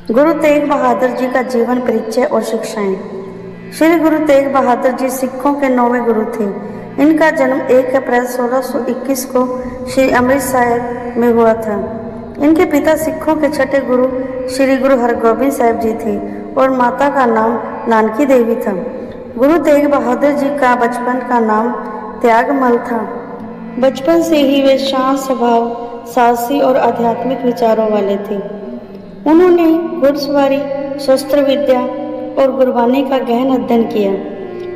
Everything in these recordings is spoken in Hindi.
गुरु तेग बहादुर जी का जीवन परिचय और शिक्षाएं। श्री गुरु तेग बहादुर जी सिखों के 9वें गुरु थे। इनका जन्म 1 अप्रैल 1621 को श्री अमृत साहिब में हुआ था। इनके पिता सिखों के छठे गुरु श्री गुरु हरगोबिंद साहिब जी थे और माता का नाम नानकी देवी था। गुरु तेग बहादुर जी का बचपन का नाम त्यागमल था। बचपन से ही वे शांत स्वभाव, साहसी और आध्यात्मिक विचारों वाले थे। उन्होंने घुड़सवारी, शस्त्र विद्या और गुरबानी का गहन अध्ययन किया।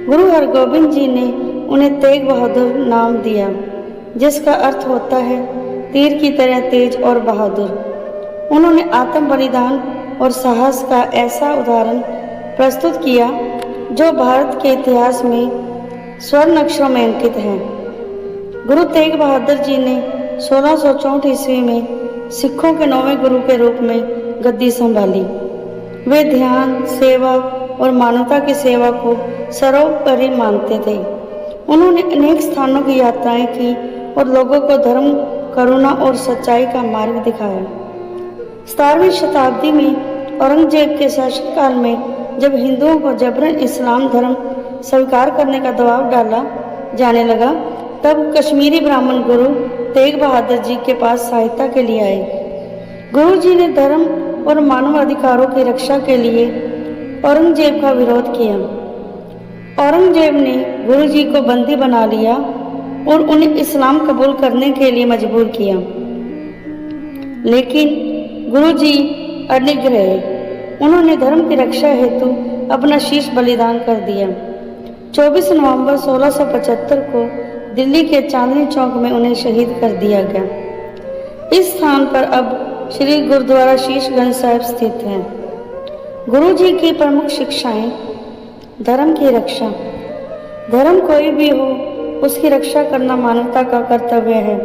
गुरु हरगोबिंद जी ने उन्हें तेग बहादुर नाम दिया, जिसका अर्थ होता है तीर की तरह तेज और बहादुर। उन्होंने आत्म बलिदान और साहस का ऐसा उदाहरण प्रस्तुत किया जो भारत के इतिहास में स्वर्ण अक्षरों में अंकित है। गुरु तेग बहादुर जी ने 1664 ईस्वी में सिखों के 9वें गुरु के रूप में गद्दी संभाली। वे ध्यान, सेवा और मानवता की सेवा को सर्वोपरि मानते थे। उन्होंने अनेक स्थानों की यात्राएं की और लोगों को धर्म, करुणा और सच्चाई का मार्ग दिखाया। 17वीं शताब्दी में औरंगजेब के शासनकाल में जब हिंदुओं को जबरन इस्लाम धर्म स्वीकार करने का दबाव डाला जाने लगा, तब कश्मीरी ब्राह्मण गुरु तेग बहादुर जी के पास सहायता के लिए आए। गुरु जी ने धर्म और मानव अधिकारों की रक्षा के लिए औरंगजेब का विरोध किया। औरंगजेब ने गुरु जी को बंदी बना लिया और उन्हें इस्लाम कबूल करने के लिए मजबूर किया, लेकिन गुरु जी अडिग रहे। उन्होंने धर्म की रक्षा हेतु अपना शीश बलिदान कर दिया। 24 नवंबर 1675 को दिल्ली के चांदनी चौक में उन्हें शहीद कर दिया गया। इस स्थान पर अब श्री गुरुद्वारा शीशगंज साहिब स्थित है। गुरु जी की प्रमुख शिक्षाएं। धर्म की रक्षा। धर्म कोई भी हो, उसकी रक्षा करना मानवता का कर्तव्य है।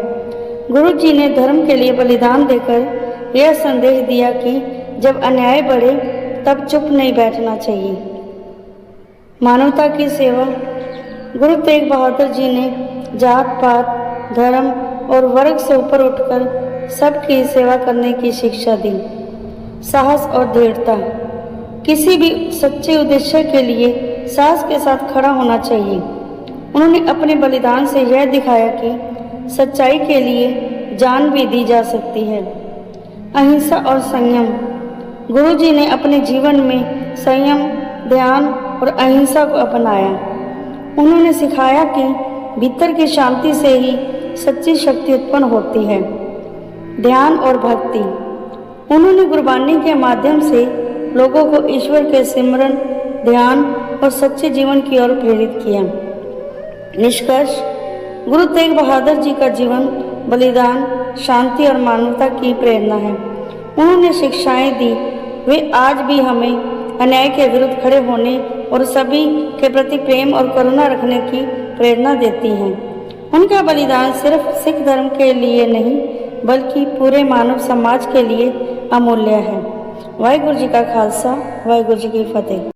गुरु जी ने धर्म के लिए बलिदान देकर यह संदेश दिया कि जब अन्याय बढ़े तब चुप नहीं बैठना चाहिए। मानवता की सेवा। गुरु तेग बहादुर जी ने जात पात, धर्म और वर्ग से ऊपर उठकर सबकी सेवा करने की शिक्षा दी। साहस और दृढ़ता। किसी भी सच्चे उद्देश्य के लिए साहस के साथ खड़ा होना चाहिए। उन्होंने अपने बलिदान से यह दिखाया कि सच्चाई के लिए जान भी दी जा सकती है। अहिंसा और संयम। गुरु जी ने अपने जीवन में संयम, ध्यान और अहिंसा को अपनाया। उन्होंने सिखाया कि भीतर की शांति से ही सच्ची शक्ति उत्पन्न होती है। ध्यान और भक्ति। उन्होंने गुरबानी के माध्यम से लोगों को ईश्वर के सिमरन, ध्यान और सच्चे जीवन की ओर प्रेरित किया। निष्कर्ष। गुरु तेग बहादुर जी का जीवन बलिदान, शांति और मानवता की प्रेरणा है। उन्होंने शिक्षाएं दी। वे आज भी हमें अन्याय के विरुद्ध खड़े होने और सभी के प्रति प्रेम और करुणा रखने की प्रेरणा देती हैं। उनका बलिदान सिर्फ सिख धर्म के लिए नहीं, बल्कि पूरे मानव समाज के लिए अमूल्य है। वाहिगुरु जी का खालसा, वाहिगुरु जी की फतेह।